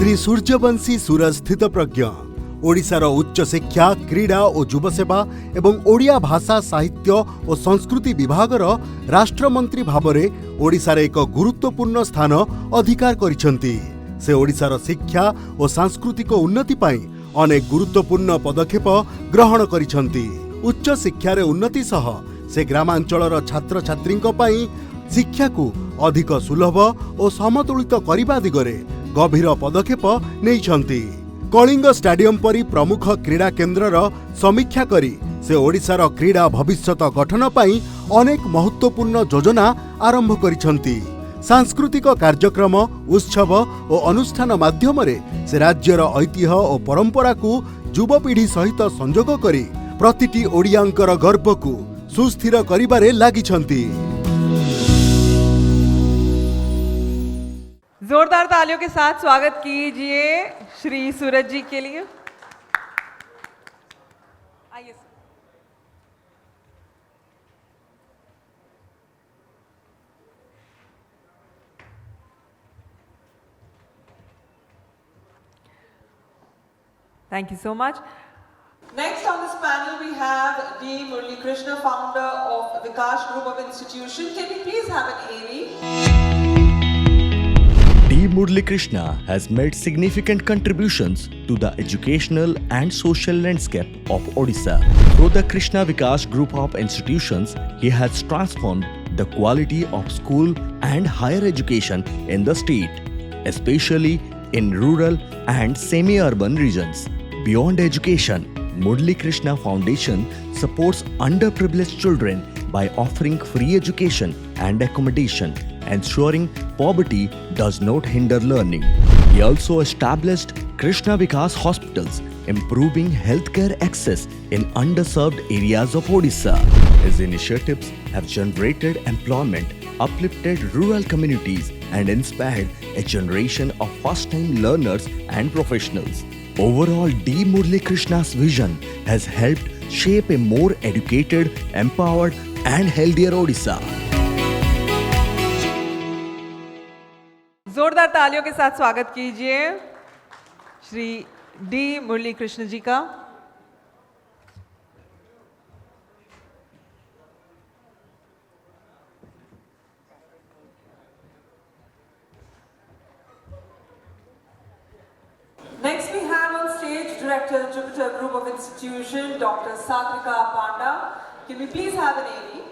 श्री सूर्यवंशी सूरज स्थित प्रज्ञ ओडिशार उच्च शिक्षा क्रीड़ा और युवसेवा एवं ओडिया भाषा साहित्य और संस्कृति विभागर राष्ट्रमंत्री भावरे ओडिशार एक गुरुत्वपूर्ण स्थान अधिकार करिसेंती। से ओडिशार शिक्षा और सांस्कृतिक उन्नति पाई अनेक गुरुत्वपूर्ण पदक्षेप ग्रहण करिसेंती। उच्च शिक्षार उन्नति सह से ग्रामांचलर छात्र छात्री शिक्षा को अधिक सुलभ और समतुलित करने दिगरे गभीर पदक्षेप नैछंती। कलिंग स्टेडियम परी प्रमुख क्रीड़ा केन्द्रर समीक्षा करी से ओडिशार क्रीड़ा भविष्यत गठन पाई अनेक महत्वपूर्ण योजना आरंभ करिसेंती। सांस्कृतिक कार्यक्रम उत्सव और अनुष्ठान माध्यम से राज्यर ऐतिह्य और परंपरा को युवपीढ़ी सहित संजोग करी प्रतिटी ओडियांकर गर्व को सुस्थिर करिबारे लागिछंती। जोरदार तालियों के साथ स्वागत कीजिए श्री सूरज जी के लिए। आइए sir. Thank you so much. Next on this panel we have D. Murali Krishna, founder of Vikash Group of Institution. Can we please have an AV? D. Murali Krishna has made significant contributions to the educational and social landscape of Odisha. Through the Krishna Vikash Group of Institutions, he has transformed the quality of school and higher education in the state, especially in rural and semi-urban regions. Beyond education, Murali Krishna Foundation supports underprivileged children by offering free education and accommodation, ensuring poverty does not hinder learning. He also established Krishna Vikas hospitals, improving healthcare access in underserved areas of Odisha. His initiatives have generated employment, uplifted rural communities, and inspired a generation of first-time learners and professionals. Overall, D. Murali Krishna's vision has helped shape a more educated, empowered, and healthier Odisha. जोरदार तालियों के साथ स्वागत कीजिए Shri D मुरली कृष्ण जी का। Next we have on stage Director Jupiter Group of Institution, Dr. Sagrika Panda. Can we please have an AV?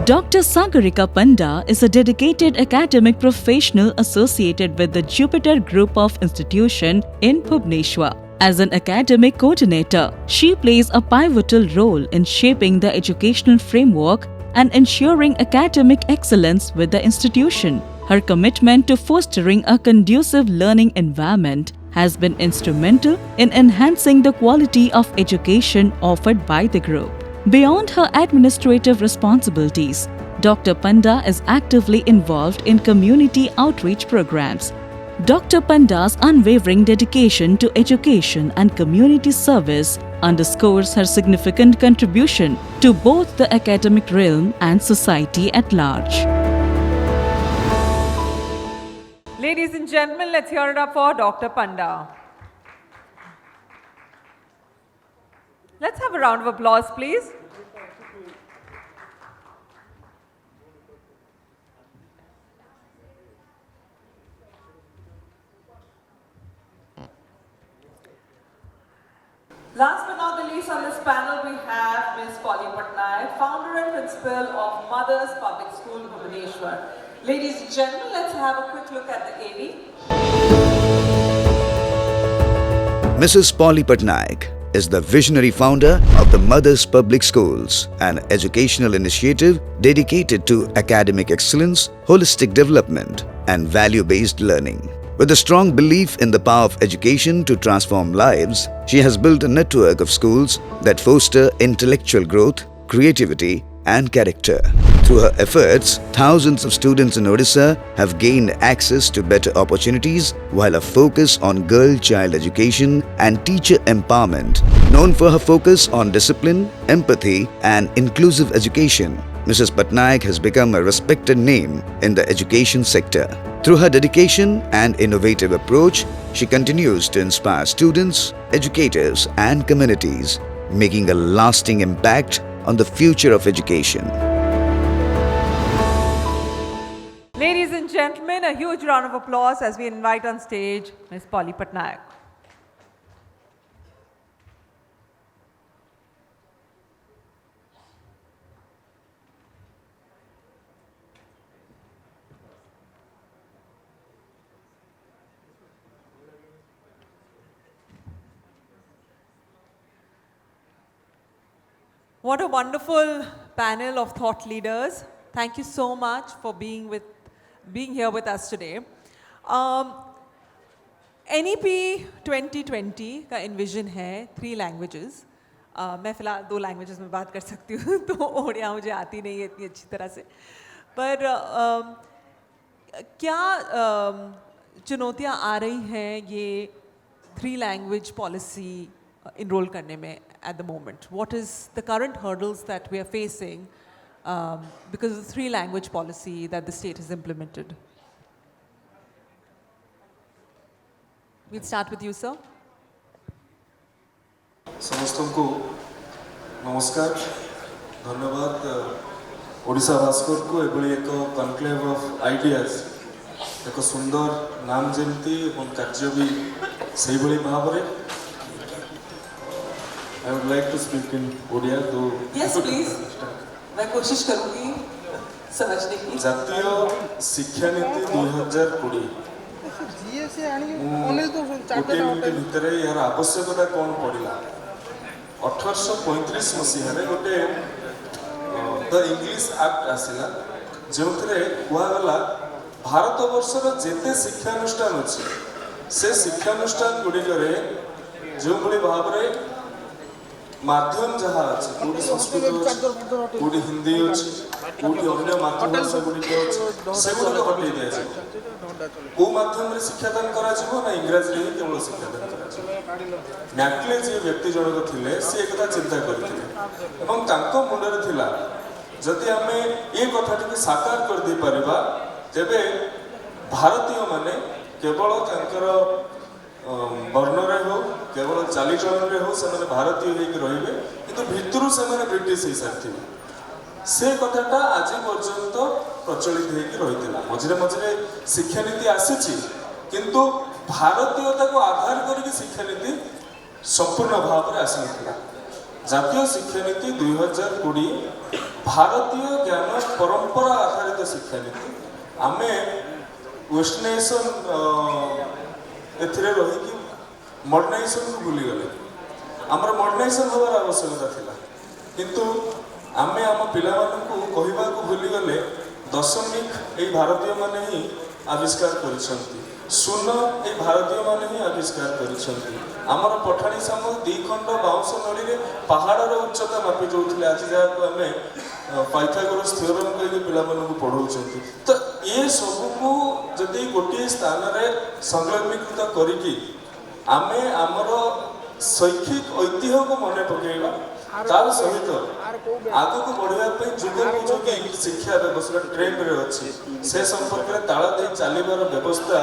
Dr. Sagarika Panda is a dedicated academic professional associated with the Jupiter Group of Institution in Bhubaneswar. As an academic coordinator, she plays a pivotal role in shaping the educational framework and ensuring academic excellence with the institution. Her commitment to fostering a conducive learning environment has been instrumental in enhancing the quality of education offered by the group. Beyond her administrative responsibilities, Dr. Panda is actively involved in community outreach programs. Dr. Panda's unwavering dedication to education and community service underscores her significant contribution to both the academic realm and society at large. Ladies and gentlemen, let's hear it up for Dr. Panda. Let's have a round of applause, please. Last but not the least on this panel, we have Ms. Polly Patnaik, founder and principal of Mothers Public School, Bhubaneswar. Ladies and gentlemen, let's have a quick look at the AV. Mrs. Polly Patnaik is the visionary founder of the Mothers Public Schools, an educational initiative dedicated to academic excellence, holistic development, and value-based learning. With a strong belief in the power of education to transform lives, she has built a network of schools that foster intellectual growth, creativity, and character. Through her efforts, thousands of students in Odisha have gained access to better opportunities, while a focus on girl-child education and teacher empowerment, known for her focus on discipline, empathy, and inclusive education, Mrs. Patnaik has become a respected name in the education sector. Through her dedication and innovative approach, she continues to inspire students, educators, and communities, making a lasting impact on the future of education. Ladies and gentlemen, a huge round of applause as we invite on stage Ms. Polly Patnaik. What a wonderful panel of thought leaders. Thank you so much for being here with us today. NEP 2020 का envision है 3 languages. मैं फ़िलहाल 2 languages में बात कर सकती हूँ तो ओडिया मुझे आती नहीं है इतनी अच्छी तरह से. पर क्या चुनौतियाँ आ रही हैं ये 3 language policy enroll करने में at the moment? What is the current hurdles that we are facing because of the 3 language policy that the state has implemented? We'll start with you, sir. समस्तों नमस्कार धन्यवाद ओडिशा भास्कर को एभली एक कनक्लेव ऑफ आइडियाज एक सुंदर नाम जमती और कार्य भी सही भली भाव में I would like to speak in Odia तो Yes, please. मैं कोशिश करूँगी समझने की. जातीय शिक्षा नीति 2020 गोटे मिनिट भितर यार आवश्यकता कौन पड़ा 1835 मसीह गोटे द इंग्लिश एक्ट आसला जो कहगला भारत वर्षर जेते शिक्षानुष्ठान अच्छे से शिक्षानुष्ठान गुड़िक जो भाव में माध्यम जहाँ अच्छे कौटी संस्कृत अच्छे कौटी हिंदी अच्छे कौटी अन्य मातृभाषा गुड़िक अच्छे से गुड़िक हटे दि जाए को माध्यम शिक्षादान करा ना इंग्राजी ही केवल शिक्षादान करा मैक्ले जी व्यक्ति जनक थिले सी एक चिंता करथिले एवं तांको मुंडरे थिला जदि आमे ए कथाटी को साकार कर दे परिबा तेबे भारतीय माने केवल तांकर वर्णरे हो केवल चालीचलन हो से भारतीय होकर रहिबे किंतु भितरु से ब्रिटिश हो सारी से कथाटा आज पर्यंत प्रचलित होकर रही मझे मझे शिक्षानीति आसी किंतु भारतीयता को आधार करके शिक्षानीति संपूर्ण भाव में आसी ना जातीय शिक्षानीति 2020 भारतीय ज्ञान परंपरा आधारित शिक्षानीति आमे वेस्टर्नाइजेशन एथिरे रही मॉडर्नाइजेशन को भूली गले आमर मॉडर्नाइजेशन होवार आवश्यकता थिला किंतु आमे आम पिला मानकु कहिबा को भूली गले दशमिक ए भारतीय माने ही आविष्कार करिसंती शून्य ए भारतीय माने ही आविष्कार करिसंती आमर पठाणी साम 2 खंड बाउंस नली रे पहाड़र उच्चता मापी जोथिले आज जा को आमे पाइथागोरस थ्योरम कहि पिला मानकु पढौचंती तो ये सब को जदि गोटे स्थान रे संलग्नीकृत करिकी आमे आमर शैक्षिक ऐतिह्य को मन पकेबा तार सहित आगु को बढ़िया जुगोपयोगी शिक्षा व्यवस्था ट्रेंड रे अच्छी से संपर्क में ताल दे चलबार व्यवस्था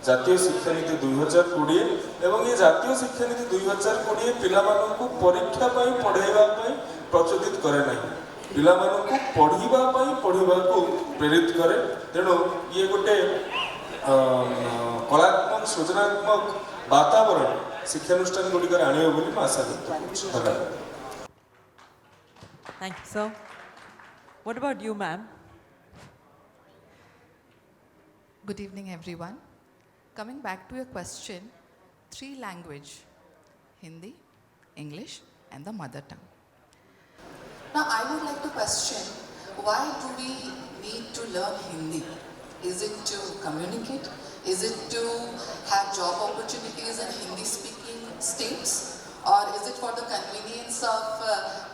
जातीय शिक्षा नीति 2020 एवं ये जातीय शिक्षा नीति 2020 पिला मानकु परीक्षा पई पढ़ाइबा पई प्रचोदित करे नहीं पिला मानकु पढ़िबा को प्रेरित करे तेणु ये गोटे कलात्मक सृजनात्मक वातावरण शिक्षानुष्ठान गुड़िक आने बोली आशा व्यक्त धन्यवाद. Thank you, sir. What about you, ma'am? Good evening, everyone. Coming back to your question, 3 language, Hindi, English, and the mother tongue. Now, I would like to question, why do we need to learn Hindi? Is it to communicate? Is it to have job opportunities in Hindi-speaking states? Or is it for the convenience of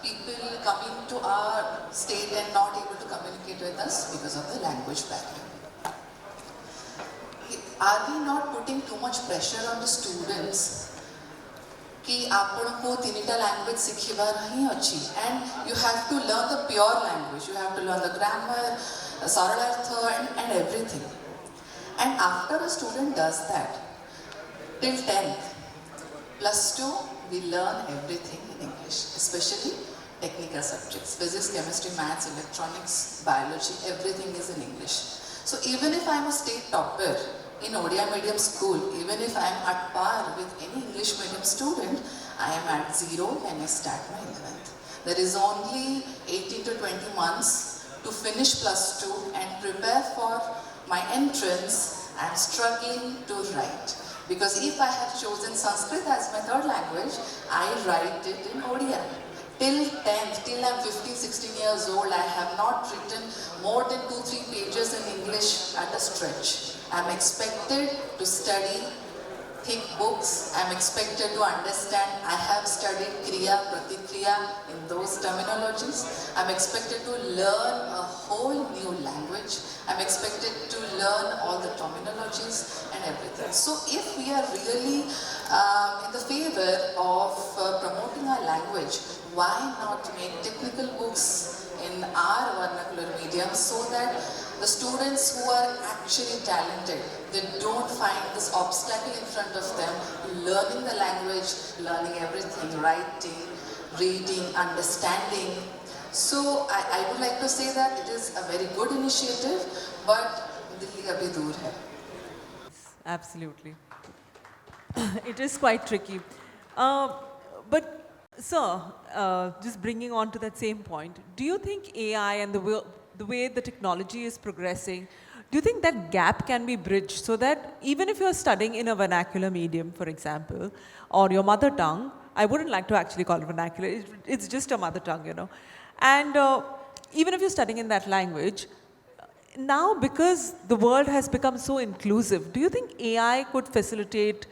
people coming to our state and not able to communicate with us because of the language barrier? Are we not putting too much pressure on the students कि आपण को तीनटा language सिखिबार ही अछि and you have to learn the pure language, you have to learn the grammar, सरलार्थ and everything. And after a student does that, till 10th, plus 2, we learn everything in English, especially technical subjects, physics, chemistry, maths, electronics, biology, everything is in English. So even if I'm a state topper in Odia medium school, even if I'm at par with any English medium student, I am at 0 when I start my 11th. There is only 18 to 20 months to finish plus 2 and prepare for my entrance. I'm struggling to write. Because if I have chosen Sanskrit as my third language, I write it in Odia. Till 10th, till I'm 15, 16 years old, I have not written more than 2-3 pages in English at a stretch. I'm expected to study thick books. I'm expected to understand. I have studied Kriya, Pratikriya in those terminologies. I'm expected to learn a whole new language. I'm expected to learn all the terminologies and everything. So if we are really in the favor of promoting our language, why not make technical books in our vernacular medium so that the students who are actually talented, they don't find this obstacle in front of them, learning the language, learning everything, writing, reading, understanding. So I would like to say that it is a very good initiative, but Delhi abhi dur hai. Absolutely. It is quite tricky. But sir, just bringing on to that same point, do you think AI and the way the technology is progressing, do you think that gap can be bridged so that even if you're studying in a vernacular medium, for example, or your mother tongue, I wouldn't like to actually call it vernacular, it's just a mother tongue, you know, and even if you're studying in that language, now because the world has become so inclusive, do you think AI could facilitate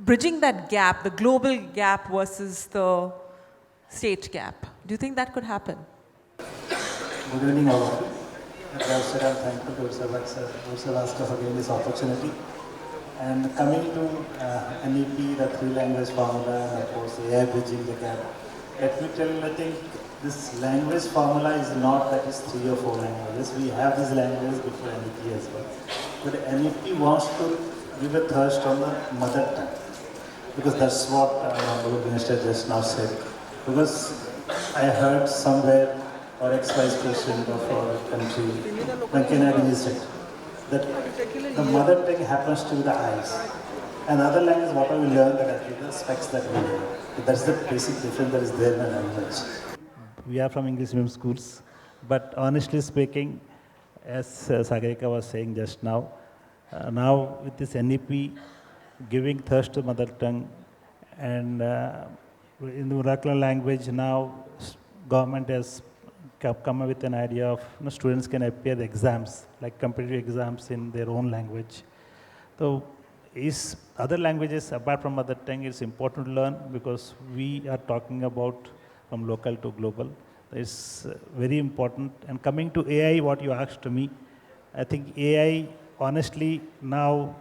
bridging that gap, the global gap versus the state gap? Do you think that could happen? Good evening, all of you. First, I'm thankful to Odisha Bhaskar for giving this opportunity. And coming to NEP, the three-language formula, and of course AI bridging the gap. Let me tell you, I think this language formula is not that it's 3 or 4 languages. We have these languages before NEP as well. But NEP wants to give a thrust on the mother tongue, because that's what Honorable Minister just now said. Because I heard somewhere, or ex-vice president of our country, Venkaiah said that the mother tongue happens to the eyes, and other language, whatever we learn, that actually the specs that we learn. That's the basic difference that is there in the language. We are from English medium schools, but honestly speaking, as Sagarika was saying just now, now with this NEP giving thirst to mother tongue, and in the vernacular language now, government has come up with an idea of students can appear the exams, like competitive exams in their own language. So is other languages apart from mother tongue, it's important to learn, because we are talking about from local to global. It's very important. And coming to AI, what you asked to me, I think AI, honestly, now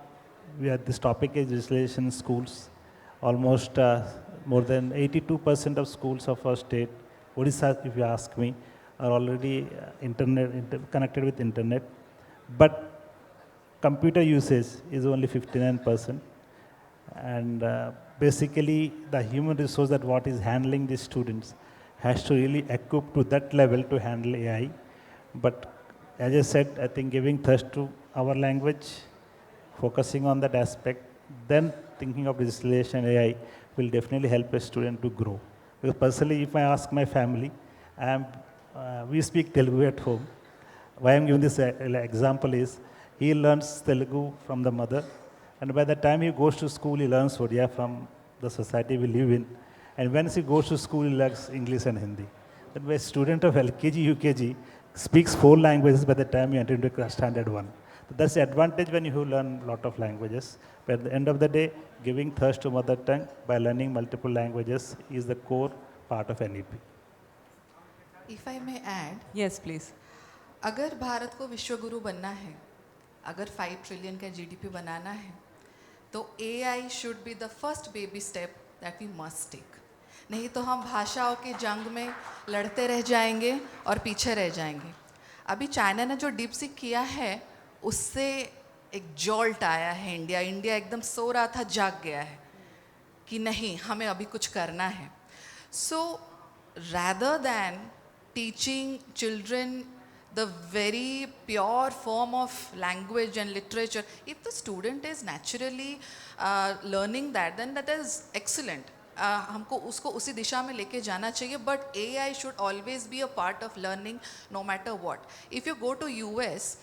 we are, this topic is legislation in schools. Almost more than 82% of schools of our state, Odisha, if you ask me, are already connected with internet. But computer usage is only 59%. And basically, the human resource that what is handling these students has to really equip to that level to handle AI. But as I said, I think giving thrust to our language, focusing on that aspect, then thinking of legislation AI will definitely help a student to grow. Because personally, if I ask my family, we speak Telugu at home. Why I'm giving this example is, he learns Telugu from the mother, and by the time he goes to school, he learns Odia from the society we live in. And once he goes to school, he learns English and Hindi. Then a student of LKG, UKG speaks 4 languages by the time you enter into standard 1. So that's the advantage when you learn a lot of languages. But at the end of the day, giving thirst to mother tongue by learning multiple languages is the core part of NEP. If I may add, Yes, please. अगर भारत को विश्व गुरु बनना है, अगर 5 trillion का GDP बनाना है, तो AI should be the first baby step that we must take. नहीं तो हम भाषाओं के जंग में लड़ते रह जाएंगे और पीछे रह जाएंगे. अभी चाइना ने जो डीप सीक किया है उससे एक जॉल्ट आया है इंडिया. इंडिया एकदम सो रहा था, जाग गया है कि नहीं, हमें अभी कुछ करना है. So rather than teaching children the very pure form of language and literature, if the student is naturally learning that, then that is excellent. हमको उसको उसी दिशा में लेके जाना चाहिए. But AI should always be a part of learning no matter what. If you go to US,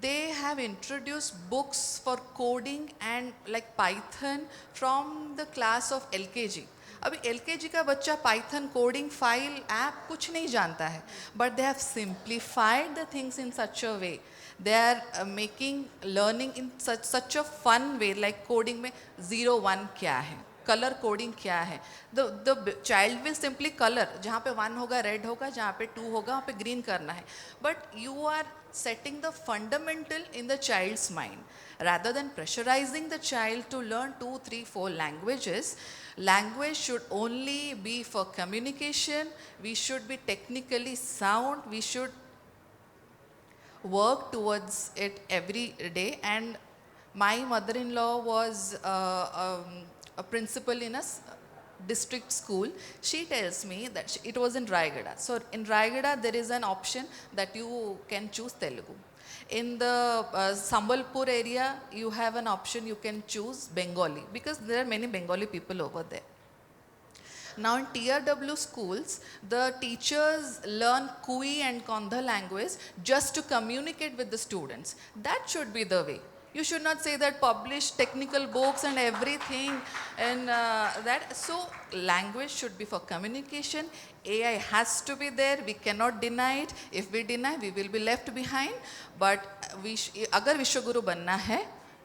they have introduced books for coding and like Python from the class of LKG. अभी LKG का बच्चा Python coding file app कुछ नहीं जानता है, but they have simplified the things in such a way. They are making learning in such a fun way. Like coding में 0 1 क्या है, कलर कोडिंग क्या है. The child will simply colour, जहाँ पे 1 होगा रेड होगा, जहाँ पे 2 होगा वहाँ पे ग्रीन करना है. But you are setting the fundamental in the child's mind. Rather than pressurizing the child to learn 2, 3, 4 languages, language should only be for communication. We should be technically sound. We should work towards it every day. And my mother-in-law was a principal in a district school. She tells me that it was in Raigada. So in Raigada there is an option that you can choose Telugu. In the Sambalpur area you have an option, you can choose Bengali, because there are many Bengali people over there. Now in Tier W schools, the teachers learn Kui and Kondha language just to communicate with the students. That should be the way. You should not say that publish technical books and everything and that. So language should be for communication. AI has to be there. We cannot deny it. If we deny, we will be left behind. But अगर विश्वगुरु बनना है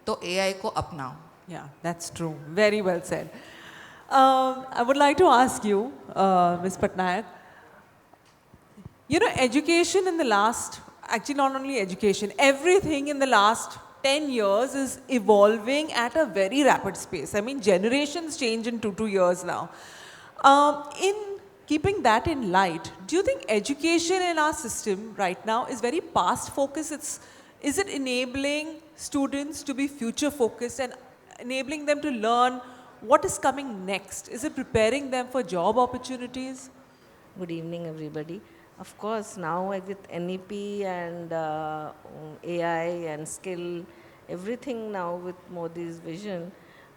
तो AI को अपनाओ. Yeah, that's true. Very well said. I would like to ask you, Ms. Patnaik, you know, education in the last, actually not only education, everything in the last 10 years is evolving at a very rapid pace. I mean, generations change in 2 years now. In keeping that in light, do you think education in our system right now is very past focused? Is it enabling students to be future focused and enabling them to learn what is coming next? Is it preparing them for job opportunities? Good evening, everybody. Of course, now with NEP and AI and skill, everything now with Modi's vision,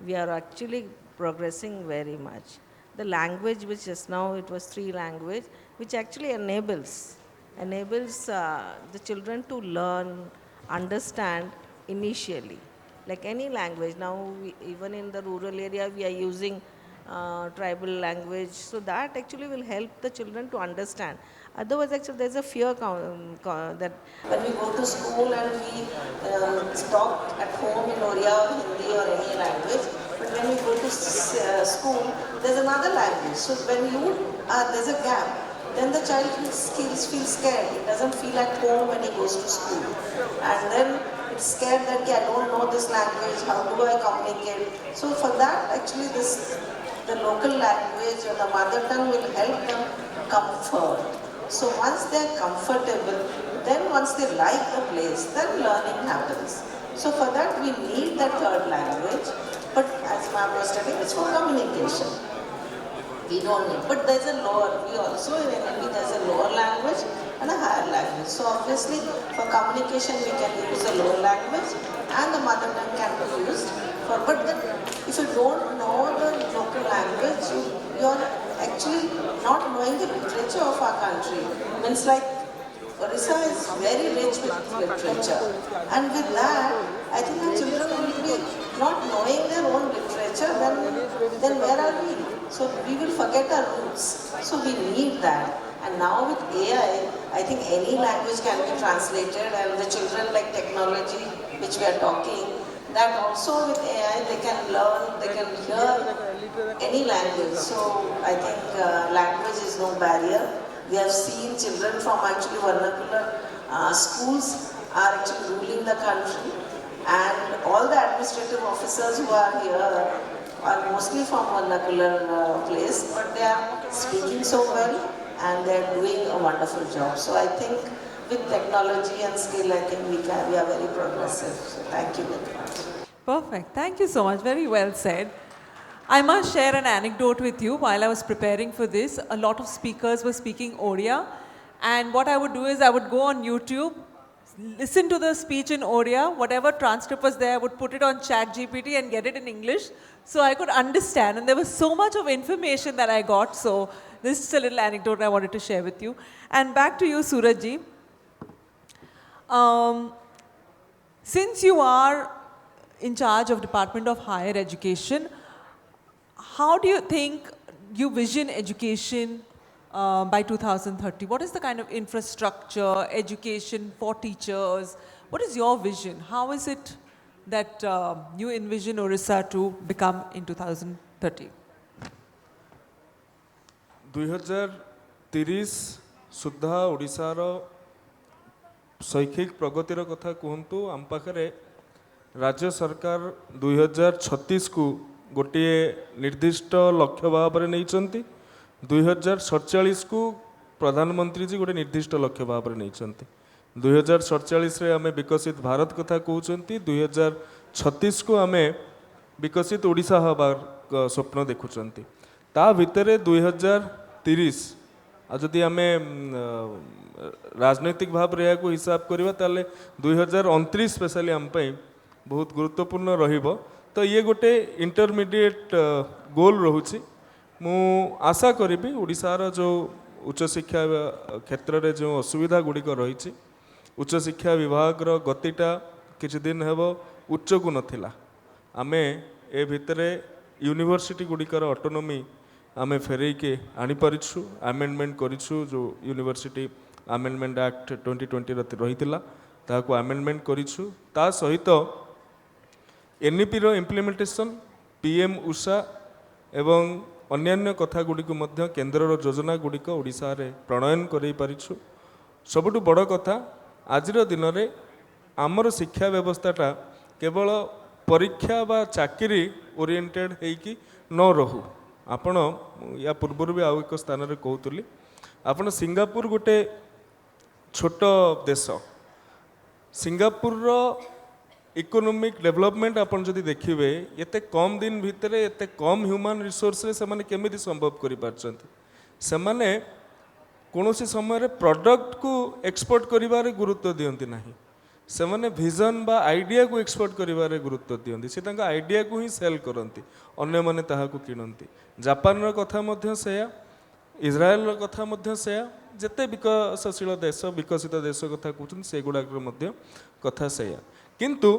we are actually progressing very much. The language, which just now it was 3 language, which actually enables the children to learn, understand initially. Like any language, now even in the rural area, we are using tribal language, so that actually will help the children to understand. Otherwise, actually, there's a fear that when we go to school and we talk at home in Odia or Hindi or any language, but when we go to school, there's another language. So when there's a gap, then the child feels scared. He doesn't feel at home when he goes to school, and then it's scared that I don't know this language. How do I communicate? So for that, actually, the local language or the mother tongue will help them comfort. So once they are comfortable, then once they like the place, then learning happens. So for that we need that third language, but as ma'am was telling, it's for communication. We don't need, but there's a lower, we also in NLP there's a lower language and a higher language. So obviously for communication we can use a lower language and the mother tongue can be used. But then if you don't know the local language, you're actually not knowing the literature of our country. Means like Odisha is very rich with literature, and with that, I think the children will be not knowing their own literature, then where are we? So we will forget our roots. So we need that. And now with AI, I think any language can be translated, and the children like technology, which we are talking, that also with AI they can learn, they can hear any language. So I think language is no barrier. We have seen children from actually vernacular schools are actually ruling the country. and all the administrative officers who are here are mostly from vernacular place, but they are speaking so well and they are doing a wonderful job. So I think with technology and skill, I think we are very progressive. So thank you very much. Perfect. Thank you so much. Very well said. I must share an anecdote with you. While I was preparing for this, a lot of speakers were speaking Odia. And what I would do is I would go on YouTube, listen to the speech in Odia, whatever transcript was there, I would put it on ChatGPT and get it in English so I could understand. And there was so much of information that I got. So this is a little anecdote I wanted to share with you. And back to you, Surajji. Since you are in charge of Department of Higher Education, how do you think you vision education by 2030? What is the kind of infrastructure, education for teachers? What is your vision? How is it that you envision Odisha to become in 2030? 2030 सुधा ओडिशार शैक्षिक प्रगतिर कथा कहतु आम पाखे राज्य सरकार 2036 को गोटे निर्दिष्ट लक्ष्य भाव में नहीं 2047 को प्रधानमंत्री जी गोटे निर्दिष्ट लक्ष्य भाव में नहीं 2047 आम विकसित भारत कथा कहते 2036 को आम विकसित ओडिशा हबार स्वप्न देखुंट ता भितर 2030 जदि आम राजनैतिक भाव में यहाँ हिसाब करवा ताले 2029 स्पेशली आम बहुत गुरुत्वपूर्ण रहिबो तो ये गोटे इंटरमीडिएट गोल रोचे मु आशा करी ओडिशार जो उच्च शिक्षा क्षेत्र में जो असुविधा गुड़िक रही उच्च शिक्षा विभाग गतिटा किछि दिन हेबो उच्च को नथिला आमे ए भितरे यूनिवर्सिटी गुड़िकर ऑटोनॉमी आमे फेरई के आनी परिछु अमेंडमेंट करिछु जो यूनिवर्सिटी अमेंडमेंट एक्ट 2020 रहितिला ताको अमेंडमेंट करिछु ता सहित एनईपी रो इम्प्लीमेंटेशन पीएम उषा एवं अन्यान्य कथा गुड़िक मध्य केन्द्र योजना गुड़िक ओडिशा रे प्रणयन करई परिछु सबुठु बड़ कथा आजिर दिन रे आमर शिक्षा व्यवस्थाटा केवल परीक्षा बा चाकरी ओरिएंटेड हेकी न रहू आपण या पूर्व भी आउ एक स्थान रे कहतुली आपण सिंगापुर गोटे छोट देश सिंगापुर रो इकोनॉमिक डेवलपमेंट आपण जदि देखिबे एते कम दिन भितर एते कम ह्यूमन रिसोर्स रे सेमाने केमिति संभव करि पारछन्ति सेमाने कोनोसी समय रे प्रोडक्ट को एक्सपोर्ट करिवारे गुरुत्व दियंती नाही सेमाने विजन बा आइडिया को एक्सपोर्ट करिवारे गुरुत्व दियंती से तांका आइडिया को ही सेल करंती अन्य माने ताहाको किनंती जापान रो कथा मध्य सेया इजराइल रो कथा मध्य सेया जेते विकसनशील देश विकसित देश कथा कहउछन से गुडाक मध्य कथा सेया किंतु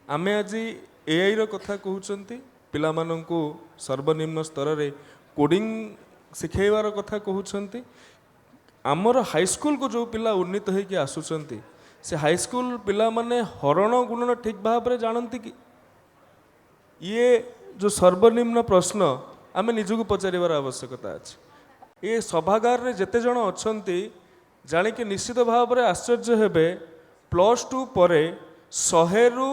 आमे आज एआई रो कथा कहउछंती पिला माननकु सर्वनिम्न स्तर रे कोडिंग सिखेइवार कथा कहउछंती आमर हाई स्कूल को जो पिला उन्नीत होइके आसुछंती से हाई स्कूल पिला माने हरण गुणन ठीक भाव में जानती कि ये जो सर्वनिम्न प्रश्न आमे निजको पचारिबार आवश्यकता अछि ये सभागार रे जेते जण अछंती जानिके निश्चित भाव में आश्चर्य हेबे +2 परे 100 रु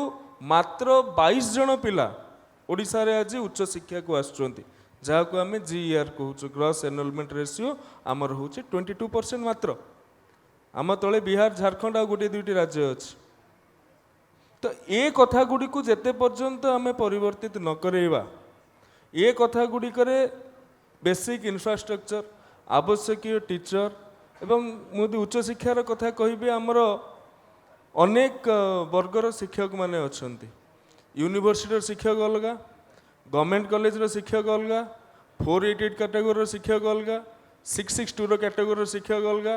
मात्र 22 जण पिला ओडिशा रे आज उच्च शिक्षा को आसुचंती जहाँ को आम GER कहूँ ग्रॉस एनरोलमेंट रेशियो आमर हूँ 22% मात्र आम तले बिहार झारखंड आ गोटे दुईटी राज्य अच्छी तो ये कथा गुड़ी को जेते पर्यंत आम परिवर्तित न करेवा ये कथा गुड़िक बेसिक इंफ्रास्ट्रक्चर आवश्यक टीचर एवं मुझे उच्च शिक्षार कथा कहि आमर अनेक वर्गर शिक्षक माने अछंती यूनिवर्सिटी शिक्षक अलग गवर्नमेंट कॉलेज रो शिक्षक अलग 488 कैटेगोरी शिक्षक अलग 662 रो कैटेगोरी शिक्षक अलग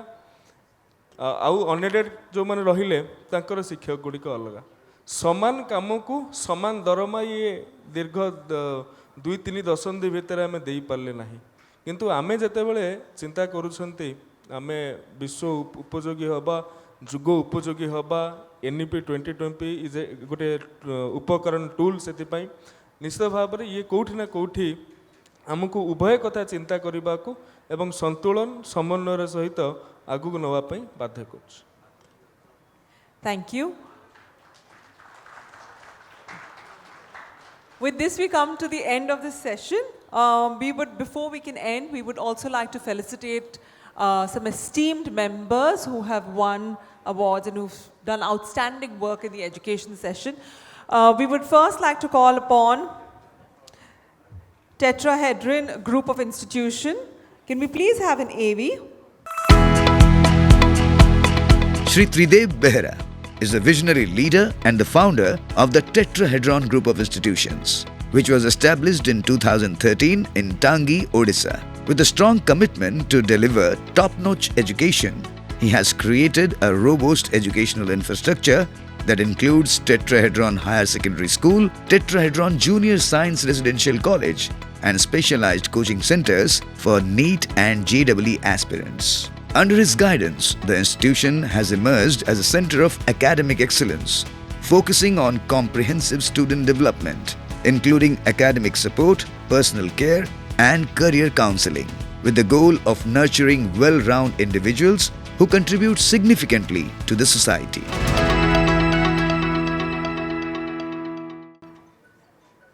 आउ अनएडेड जो माने रहिले तांकर शिक्षक गुड़िक अलग समान काम को समान दरमा ये दीर्घ 2-3 दशंधि भितर आम दे पारे ना किंतु आमे जेते बेले चिंता करूछंती आमे विश्व उपयोगी हवा जुग उपयोगी हवा एनईपी 2020 इज गोटे उपकरण टूल से निश्चित भाव में ये कौटी ना कौटी आमको उभय कथा चिंता करने को एवं संतुलन समन्वय सहित आगू नवाई बाध्य कर। Thank you. With this, we come to the end of this session. Before we can end, we would also like to felicitate some esteemed members who have won awards and who've done outstanding work in the education session. We would first like to call upon Tetrahedron Group of Institution. Can we please have an AV? Shri Tridev Behera is the visionary leader and the founder of the Tetrahedron Group of Institutions, which was established in 2013 in Tangi, Odisha. With a strong commitment to deliver top-notch education, he has created a robust educational infrastructure that includes Tetrahedron Higher Secondary School, Tetrahedron Junior Science Residential College, and specialized coaching centers for NEET and JEE aspirants. Under his guidance, the institution has emerged as a center of academic excellence, focusing on comprehensive student development, including academic support, personal care, and career counseling, with the goal of nurturing well-rounded individuals who contribute significantly to the society.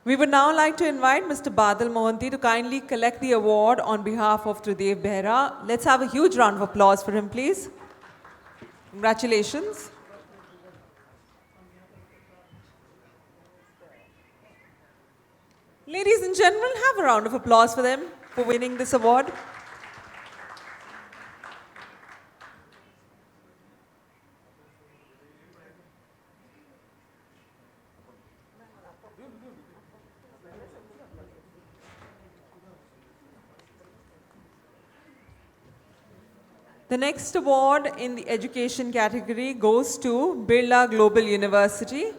We would now like to invite Mr. Badal Mohanty to kindly collect the award on behalf of Tridev Behera. Let's have a huge round of applause for him, please. Congratulations. Ladies and gentlemen, have a round of applause for them for winning this award. The next award in the education category goes to Birla Global University.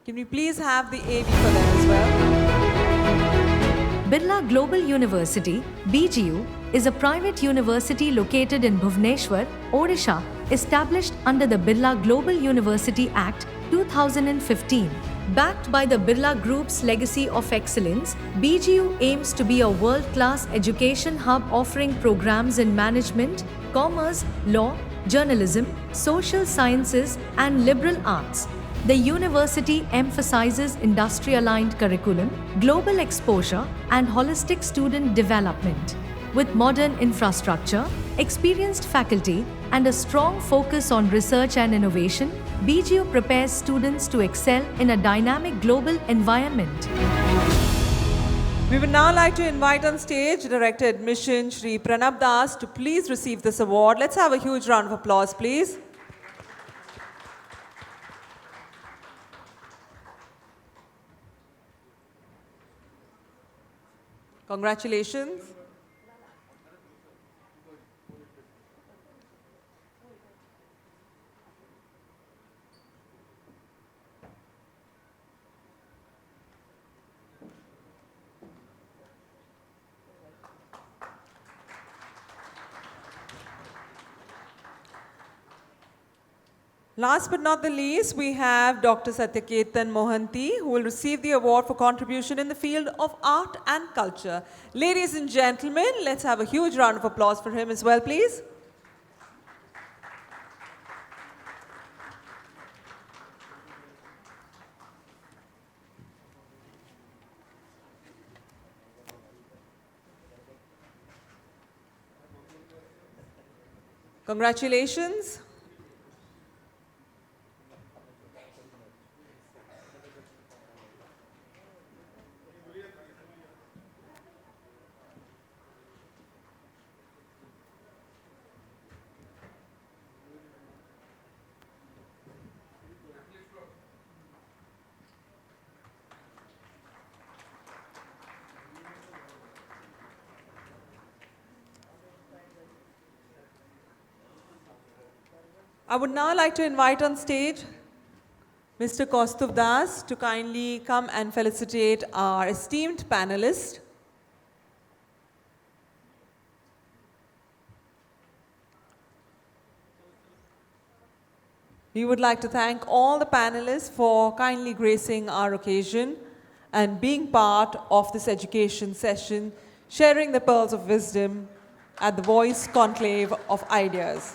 Can we please have the AV for them as well? Birla Global University, BGU, is a private university located in Bhubaneswar, Odisha, established under the Birla Global University Act 2015. Backed by the Birla Group's legacy of excellence, BGU aims to be a world-class education hub offering programs in management, commerce, law, journalism, social sciences, and liberal arts. The university emphasizes industry-aligned curriculum, global exposure, and holistic student development. With modern infrastructure, experienced faculty, and a strong focus on research and innovation, BGU prepares students to excel in a dynamic global environment. We would now like to invite on stage Director Admission Shri Pranab Das to please receive this award. Let's have a huge round of applause, please. Congratulations. Last but not the least, we have Dr. Satyaketan Mohanty, who will receive the award for contribution in the field of art and culture. Ladies and gentlemen, let's have a huge round of applause for him as well, please. Congratulations. I would now like to invite on stage Mr. Kaustuv Das to kindly come and felicitate our esteemed panelists. We would like to thank all the panelists for kindly gracing our occasion and being part of this education session, sharing the pearls of wisdom at the Voice Conclave of Ideas.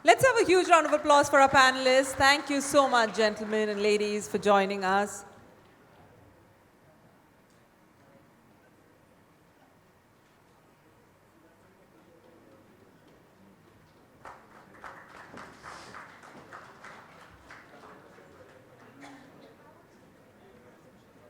Let's have a huge round of applause for our panelists. Thank you so much, gentlemen and ladies, for joining us.